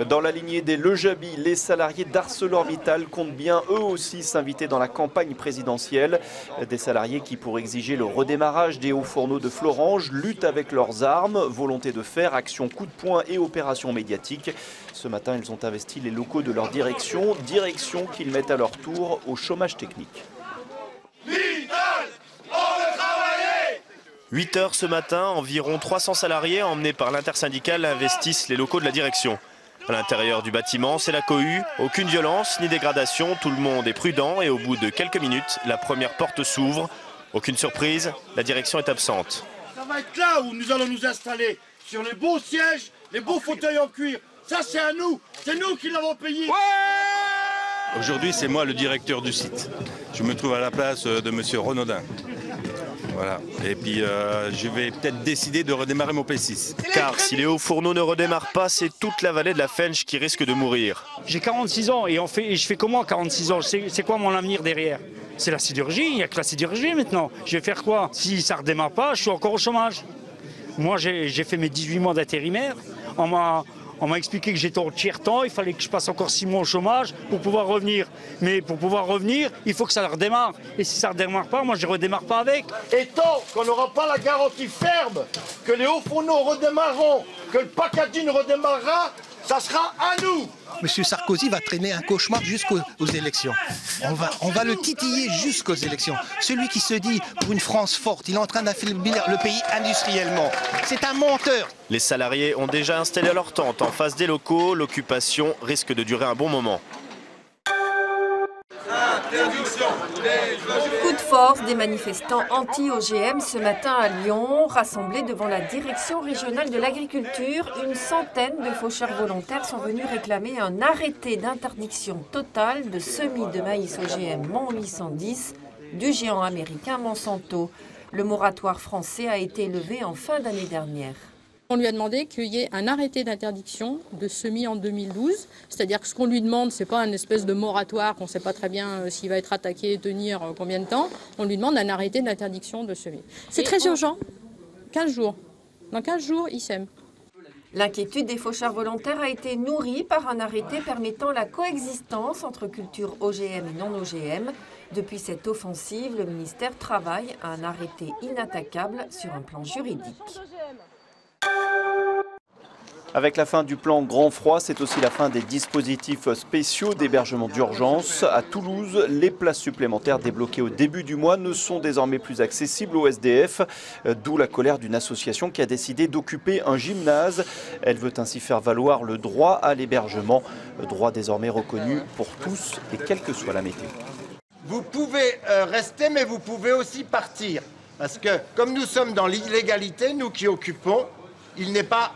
Dans la lignée des Lejabi, les salariés d'ArcelorMittal comptent bien eux aussi s'inviter dans la campagne présidentielle. Des salariés qui, pour exiger le redémarrage des hauts fourneaux de Florange, luttent avec leurs armes, volonté de fer, action coup de poing et opérations médiatiques. Ce matin, ils ont investi les locaux de leur direction qu'ils mettent à leur tour au chômage technique. 8 heures ce matin, environ 300 salariés emmenés par l'intersyndicale investissent les locaux de la direction. À l'intérieur du bâtiment, c'est la cohue, aucune violence ni dégradation, tout le monde est prudent et au bout de quelques minutes, la première porte s'ouvre. Aucune surprise, la direction est absente. Ça va être là où nous allons nous installer, sur les beaux sièges, les beaux fauteuils en cuir. Ça c'est à nous, c'est nous qui l'avons payé. Ouais! Aujourd'hui, c'est moi le directeur du site. Je me trouve à la place de monsieur Renaudin. Voilà. Et puis je vais peut-être décider de redémarrer mon P6. Car si les hauts fourneaux ne redémarrent pas, c'est toute la vallée de la Fensch qui risque de mourir. J'ai 46 ans et je fais comment à 46 ans? C'est quoi mon avenir derrière? C'est la sidérurgie, il n'y a que la sidérurgie maintenant. Je vais faire quoi? Si ça ne redémarre pas, je suis encore au chômage. Moi j'ai fait mes 18 mois d'intérimaire. On m'a expliqué que j'étais en tiers-temps, il fallait que je passe encore 6 mois au chômage pour pouvoir revenir. Mais pour pouvoir revenir, il faut que ça redémarre. Et si ça ne redémarre pas, moi je ne redémarre pas avec. Et tant qu'on n'aura pas la garantie ferme que les hauts fourneaux redémarreront, que le packaging redémarrera, ça sera à nous. Monsieur Sarkozy va traîner un cauchemar jusqu'aux élections. On va le titiller jusqu'aux élections. Celui qui se dit pour une France forte, il est en train d'affaiblir le pays industriellement. C'est un menteur. Les salariés ont déjà installé leur tente en face des locaux. L'occupation risque de durer un bon moment. Coup de force des manifestants anti-OGM ce matin à Lyon, rassemblés devant la direction régionale de l'agriculture. Une centaine de faucheurs volontaires sont venus réclamer un arrêté d'interdiction totale de semis de maïs OGM MON 810 du géant américain Monsanto. Le moratoire français a été levé en fin d'année dernière. On lui a demandé qu'il y ait un arrêté d'interdiction de semis en 2012. C'est-à-dire que ce qu'on lui demande, ce n'est pas un espèce de moratoire qu'on ne sait pas très bien s'il va être attaqué et tenir combien de temps. On lui demande un arrêté d'interdiction de semis. C'est très urgent. 15 jours. Dans 15 jours, il sème. L'inquiétude des faucheurs volontaires a été nourrie par un arrêté permettant la coexistence entre cultures OGM et non-OGM. Depuis cette offensive, le ministère travaille à un arrêté inattaquable sur un plan juridique. Avec la fin du plan Grand Froid, c'est aussi la fin des dispositifs spéciaux d'hébergement d'urgence. À Toulouse, les places supplémentaires débloquées au début du mois ne sont désormais plus accessibles aux SDF, d'où la colère d'une association qui a décidé d'occuper un gymnase. Elle veut ainsi faire valoir le droit à l'hébergement, droit désormais reconnu pour tous et quelle que soit la météo. Vous pouvez rester, mais vous pouvez aussi partir. Parce que comme nous sommes dans l'illégalité, nous qui occupons, il n'est pas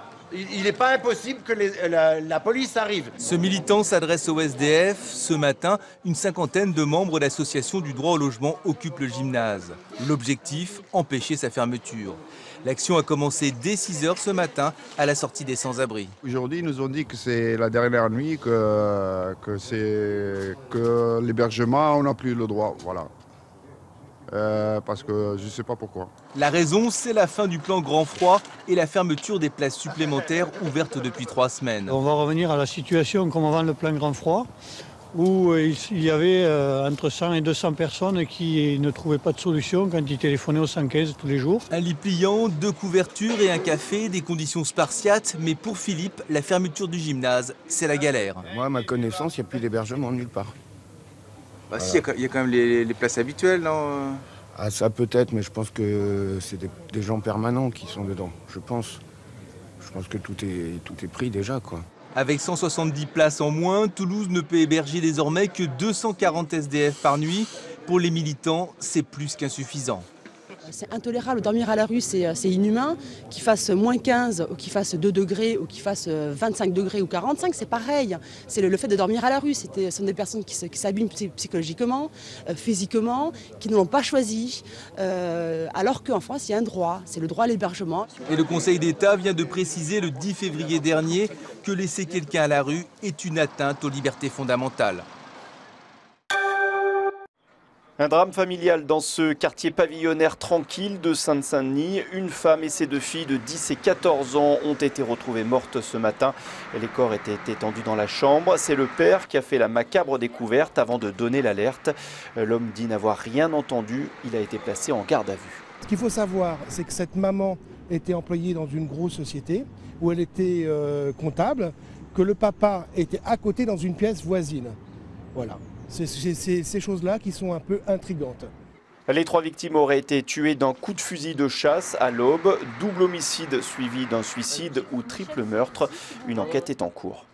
impossible que la police arrive. Ce militant s'adresse au SDF. Ce matin, une cinquantaine de membres de l'association du droit au logement occupent le gymnase. L'objectif, empêcher sa fermeture. L'action a commencé dès 6 h ce matin à la sortie des sans-abri. Aujourd'hui, ils nous ont dit que c'est la dernière nuit, que l'hébergement, on n'a plus le droit. Voilà. Parce que je ne sais pas pourquoi. La raison, c'est la fin du plan Grand Froid et la fermeture des places supplémentaires ouvertes depuis 3 semaines. On va revenir à la situation comme avant le plan Grand Froid, où il y avait entre 100 et 200 personnes qui ne trouvaient pas de solution quand ils téléphonaient au 115 tous les jours. Un lit pliant, 2 couvertures et un café, des conditions spartiates. Mais pour Philippe, la fermeture du gymnase, c'est la galère. Moi, à ma connaissance, il n'y a plus d'hébergement nulle part. Bah voilà. Si, il y a quand même les places habituelles, non? Ah, ça peut-être, mais je pense que c'est des gens permanents qui sont dedans, je pense. Je pense que tout est pris déjà, quoi. Avec 170 places en moins, Toulouse ne peut héberger désormais que 240 SDF par nuit. Pour les militants, c'est plus qu'insuffisant. C'est intolérable, dormir à la rue c'est inhumain, qu'il fasse moins 15 ou qu'il fasse 2 degrés ou qu'il fasse 25 degrés ou 45, c'est pareil. C'est le fait de dormir à la rue, ce sont des personnes qui s'abîment psychologiquement, physiquement, qui ne l'ont pas choisi, alors qu'en France il y a un droit, c'est le droit à l'hébergement. Et le Conseil d'État vient de préciser le 10 février dernier que laisser quelqu'un à la rue est une atteinte aux libertés fondamentales. Un drame familial dans ce quartier pavillonnaire tranquille de Seine-Saint-Denis. Une femme et ses 2 filles de 10 et 14 ans ont été retrouvées mortes ce matin. Les corps étaient étendus dans la chambre. C'est le père qui a fait la macabre découverte avant de donner l'alerte. L'homme dit n'avoir rien entendu. Il a été placé en garde à vue. Ce qu'il faut savoir, c'est que cette maman était employée dans une grosse société où elle était comptable, que le papa était à côté dans une pièce voisine. Voilà. C'est ces choses-là qui sont un peu intrigantes. Les 3 victimes auraient été tuées d'un coup de fusil de chasse à l'aube, double homicide suivi d'un suicide ou triple meurtre. Une enquête est en cours.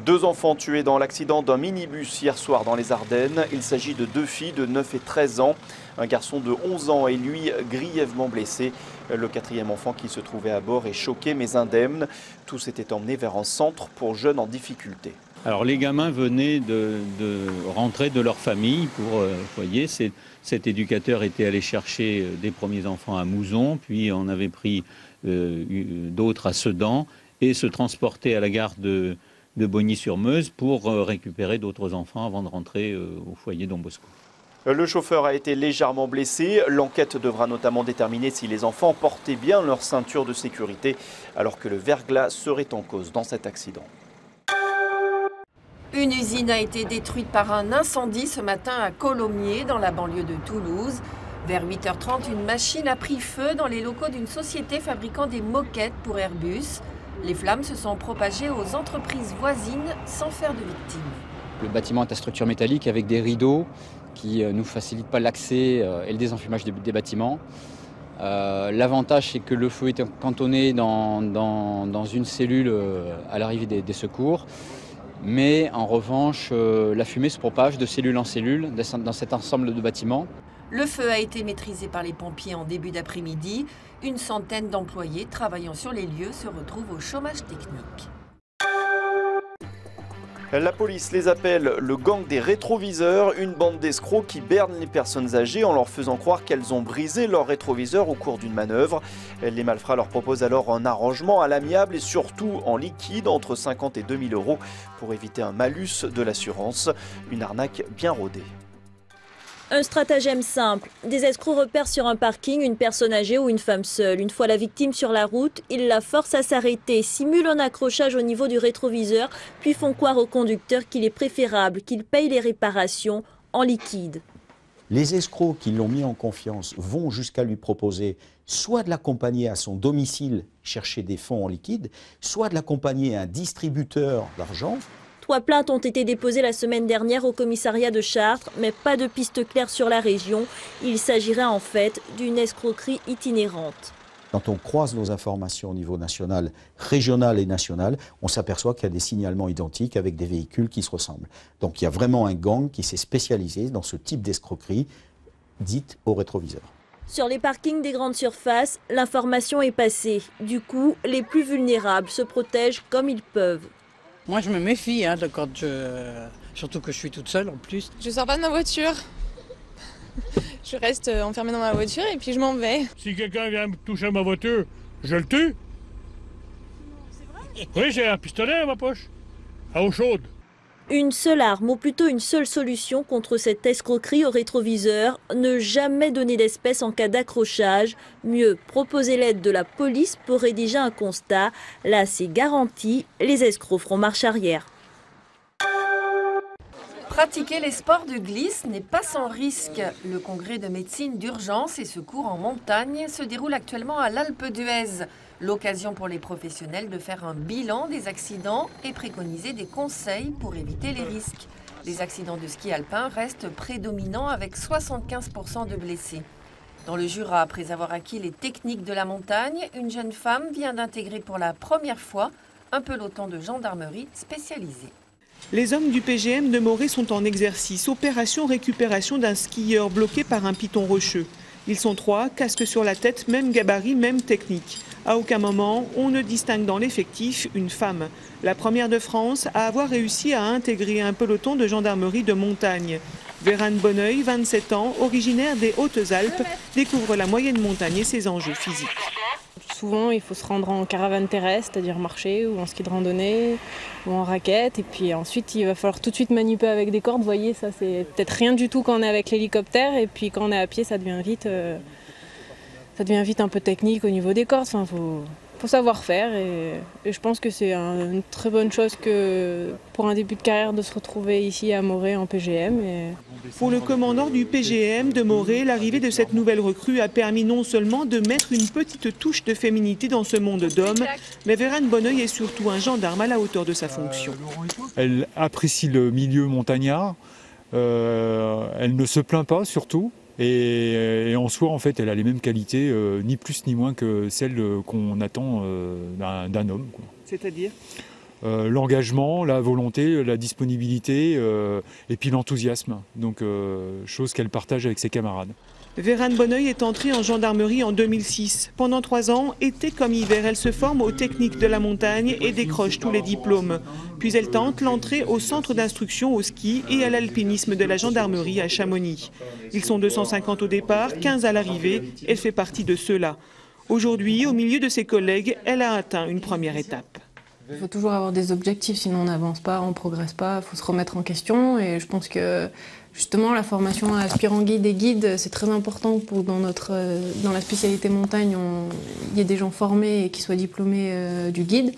2 enfants tués dans l'accident d'un minibus hier soir dans les Ardennes. Il s'agit de 2 filles de 9 et 13 ans. Un garçon de 11 ans est lui grièvement blessé. Le 4e enfant qui se trouvait à bord est choqué mais indemne. Tous étaient emmenés vers un centre pour jeunes en difficulté. Alors les gamins venaient de rentrer de leur famille pour voyez, cet éducateur était allé chercher des premiers enfants à Mouzon, puis on avait pris d'autres à Sedan et se transporter à la gare de Bogny-sur-Meuse pour récupérer d'autres enfants avant de rentrer au foyer Don Bosco. Le chauffeur a été légèrement blessé. L'enquête devra notamment déterminer si les enfants portaient bien leur ceinture de sécurité alors que le verglas serait en cause dans cet accident. Une usine a été détruite par un incendie ce matin à Colomiers, dans la banlieue de Toulouse. Vers 8h30, une machine a pris feu dans les locaux d'une société fabriquant des moquettes pour Airbus. Les flammes se sont propagées aux entreprises voisines sans faire de victimes. Le bâtiment est à structure métallique avec des rideaux qui ne nous facilitent pas l'accès et le désenfumage des bâtiments. L'avantage, c'est que le feu est cantonné dans une cellule à l'arrivée des secours. Mais en revanche, la fumée se propage de cellule en cellule dans cet ensemble de bâtiments. Le feu a été maîtrisé par les pompiers en début d'après-midi. Une centaine d'employés travaillant sur les lieux se retrouvent au chômage technique. La police les appelle le gang des rétroviseurs, une bande d'escrocs qui bernent les personnes âgées en leur faisant croire qu'elles ont brisé leur rétroviseur au cours d'une manœuvre. Les malfrats leur proposent alors un arrangement à l'amiable et surtout en liquide entre 50 et 2000 € pour éviter un malus de l'assurance. Une arnaque bien rodée. Un stratagème simple. Des escrocs repèrent sur un parking une personne âgée ou une femme seule. Une fois la victime sur la route, ils la forcent à s'arrêter, simulent un accrochage au niveau du rétroviseur, puis font croire au conducteur qu'il est préférable qu'il paye les réparations en liquide. Les escrocs qui l'ont mis en confiance vont jusqu'à lui proposer soit de l'accompagner à son domicile chercher des fonds en liquide, soit de l'accompagner à un distributeur d'argent. 3 plaintes ont été déposées la semaine dernière au commissariat de Chartres, mais pas de piste claire sur la région. Il s'agirait en fait d'une escroquerie itinérante. Quand on croise nos informations au niveau national, régional et national, on s'aperçoit qu'il y a des signalements identiques avec des véhicules qui se ressemblent. Donc il y a vraiment un gang qui s'est spécialisé dans ce type d'escroquerie dite au rétroviseur. Sur les parkings des grandes surfaces, l'information est passée. Du coup, les plus vulnérables se protègent comme ils peuvent. Moi, je me méfie surtout que je suis toute seule en plus. Je sors pas de ma voiture. Je reste enfermée dans ma voiture et puis je m'en vais. Si quelqu'un vient me toucher à ma voiture, je le tue. C'est vrai? Oui, j'ai un pistolet à ma poche, à eau chaude. Une seule arme, ou plutôt une seule solution contre cette escroquerie au rétroviseur, ne jamais donner d'espèces en cas d'accrochage. Mieux, proposer l'aide de la police pour rédiger un constat. Là, c'est garanti, les escrocs feront marche arrière. Pratiquer les sports de glisse n'est pas sans risque. Le congrès de médecine d'urgence et secours en montagne se déroule actuellement à l'Alpe d'Huez. L'occasion pour les professionnels de faire un bilan des accidents et préconiser des conseils pour éviter les risques. Les accidents de ski alpin restent prédominants avec 75% de blessés. Dans le Jura, après avoir acquis les techniques de la montagne, une jeune femme vient d'intégrer pour la première fois un peloton de gendarmerie spécialisé. Les hommes du PGM de Morée sont en exercice. Opération récupération d'un skieur bloqué par un piton rocheux. Ils sont 3, casque sur la tête, même gabarit, même technique. À aucun moment, on ne distingue dans l'effectif une femme. La première de France à avoir réussi à intégrer un peloton de gendarmerie de montagne. Vérane Bonneuil, 27 ans, originaire des Hautes-Alpes, découvre la moyenne montagne et ses enjeux physiques. souvent, il faut se rendre en caravane terrestre, c'est-à-dire marcher, ou en ski de randonnée, ou en raquette. Et puis ensuite, il va falloir tout de suite manipuler avec des cordes. Vous voyez, ça c'est peut-être rien du tout quand on est avec l'hélicoptère. Et puis quand on est à pied, ça devient vite un peu technique au niveau des cordes. Enfin, faut savoir faire. Et je pense que c'est une très bonne chose que pour un début de carrière de se retrouver ici à Morée en PGM. Pour le commandant du PGM de Morée, l'arrivée de cette nouvelle recrue a permis non seulement de mettre une petite touche de féminité dans ce monde d'hommes, mais Vérane Bonneuil est surtout un gendarme à la hauteur de sa fonction. Elle apprécie le milieu montagnard, elle ne se plaint pas surtout, et en soi en fait elle a les mêmes qualités, ni plus ni moins que celles qu'on attend d'un homme. C'est-à-dire ? L'engagement, la volonté, la disponibilité et puis l'enthousiasme, donc chose qu'elle partage avec ses camarades. Vérane Bonneuil est entrée en gendarmerie en 2006. Pendant 3 ans, été comme hiver, elle se forme aux techniques de la montagne et décroche tous les diplômes. Puis elle tente l'entrée au centre d'instruction au ski et à l'alpinisme de la gendarmerie à Chamonix. Ils sont 250 au départ, 15 à l'arrivée. Elle fait partie de ceux-là. Aujourd'hui, au milieu de ses collègues, elle a atteint une première étape. Il faut toujours avoir des objectifs, sinon on n'avance pas, on ne progresse pas, il faut se remettre en question. Et je pense que justement la formation à aspirant guide et guide, c'est très important pour dans la spécialité montagne, il y ait des gens formés et qui soient diplômés du guide.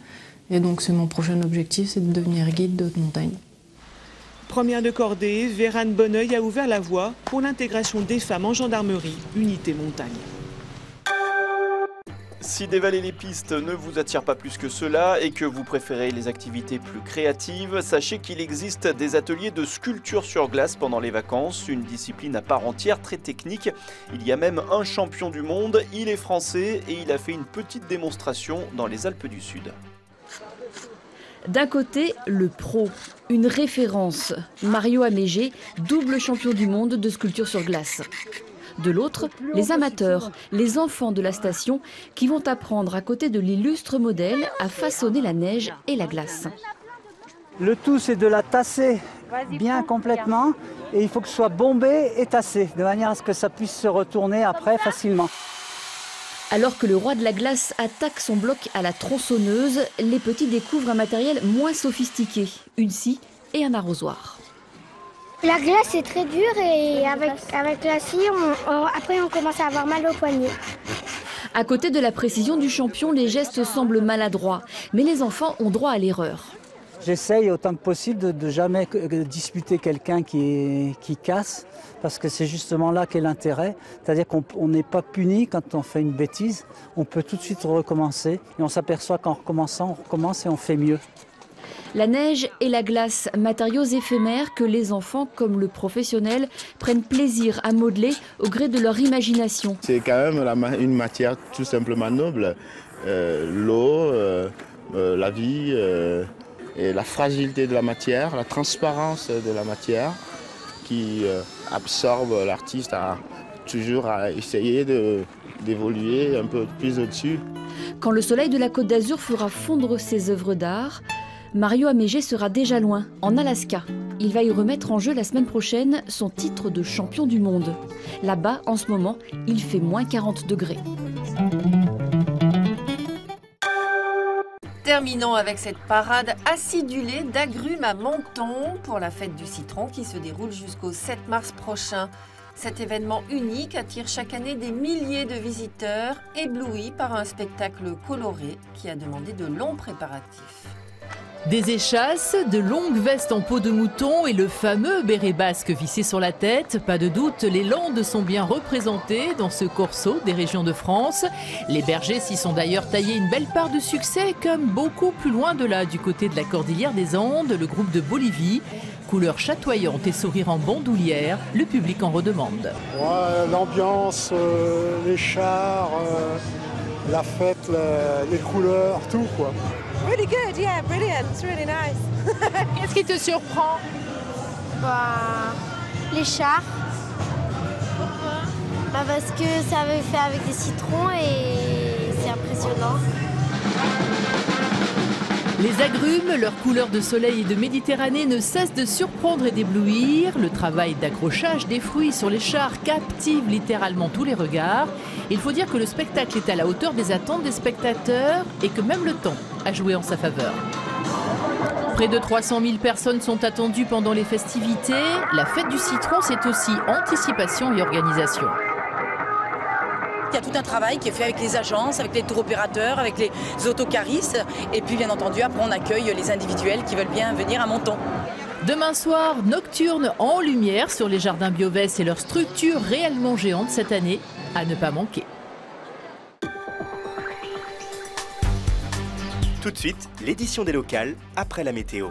Et donc c'est mon prochain objectif, c'est de devenir guide de haute montagne. Première de cordée, Vérane Bonneuil a ouvert la voie pour l'intégration des femmes en gendarmerie, unité montagne. Si dévaler les pistes ne vous attire pas plus que cela et que vous préférez les activités plus créatives, sachez qu'il existe des ateliers de sculpture sur glace pendant les vacances, une discipline à part entière très technique. Il y a même un champion du monde, il est français et il a fait une petite démonstration dans les Alpes du Sud. D'un côté, le pro, une référence, Mario Améger, double champion du monde de sculpture sur glace. De l'autre, les amateurs, les enfants de la station qui vont apprendre à côté de l'illustre modèle à façonner la neige et la glace. Le tout, c'est de la tasser bien complètement et il faut que ce soit bombé et tassé de manière à ce que ça puisse se retourner après facilement. Alors que le roi de la glace attaque son bloc à la tronçonneuse, les petits découvrent un matériel moins sophistiqué, une scie et un arrosoir. La glace est très dure et avec la scie, après on commence à avoir mal au poignet. À côté de la précision du champion, les gestes semblent maladroits, mais les enfants ont droit à l'erreur. J'essaye autant que possible de jamais disputer quelqu'un qui casse, parce que c'est justement là qu'est l'intérêt. C'est-à-dire qu'on n'est pas puni quand on fait une bêtise, on peut tout de suite recommencer et on s'aperçoit qu'en recommençant, on recommence et on fait mieux. La neige et la glace, matériaux éphémères que les enfants, comme le professionnel, prennent plaisir à modeler au gré de leur imagination. C'est quand même une matière tout simplement noble. L'eau, la vie et la fragilité de la matière, la transparence de la matière qui absorbe l'artiste toujours à essayer d'évoluer un peu plus au-dessus. Quand le soleil de la Côte d'Azur fera fondre ses œuvres d'art, Mario Améger sera déjà loin, en Alaska. Il va y remettre en jeu la semaine prochaine son titre de champion du monde. Là-bas, en ce moment, il fait moins 40 degrés. Terminons avec cette parade acidulée d'agrumes à Menton pour la fête du citron qui se déroule jusqu'au 7 mars prochain. Cet événement unique attire chaque année des milliers de visiteurs éblouis par un spectacle coloré qui a demandé de longs préparatifs. Des échasses, de longues vestes en peau de mouton et le fameux béret basque vissé sur la tête. Pas de doute, les Landes sont bien représentées dans ce corso des régions de France. Les bergers s'y sont d'ailleurs taillés une belle part de succès, comme beaucoup plus loin de là, du côté de la Cordillère des Andes, le groupe de Bolivie. Couleurs chatoyantes et sourire en bandoulière, le public en redemande. Ouais, l'ambiance, les chars, la fête, les couleurs, tout quoi. Really good, yeah, brilliant, it's really nice. Qu'est-ce qui te surprend? Les chars. Parce que ça avait fait avec des citrons et c'est impressionnant. Les agrumes, leur couleur de soleil et de Méditerranée ne cessent de surprendre et d'éblouir. Le travail d'accrochage des fruits sur les chars captive littéralement tous les regards. Il faut dire que le spectacle est à la hauteur des attentes des spectateurs et que même le temps a joué en sa faveur. Près de 300 000 personnes sont attendues pendant les festivités. La fête du citron, c'est aussi anticipation et organisation. Il y a tout un travail qui est fait avec les agences, avec les tours opérateurs, avec les autocaristes. Et puis bien entendu, après on accueille les individuels qui veulent bien venir à Menton. Demain soir, nocturne en lumière sur les jardins Biovès et leur structure réellement géante cette année, à ne pas manquer. Tout de suite, l'édition des locales après la météo.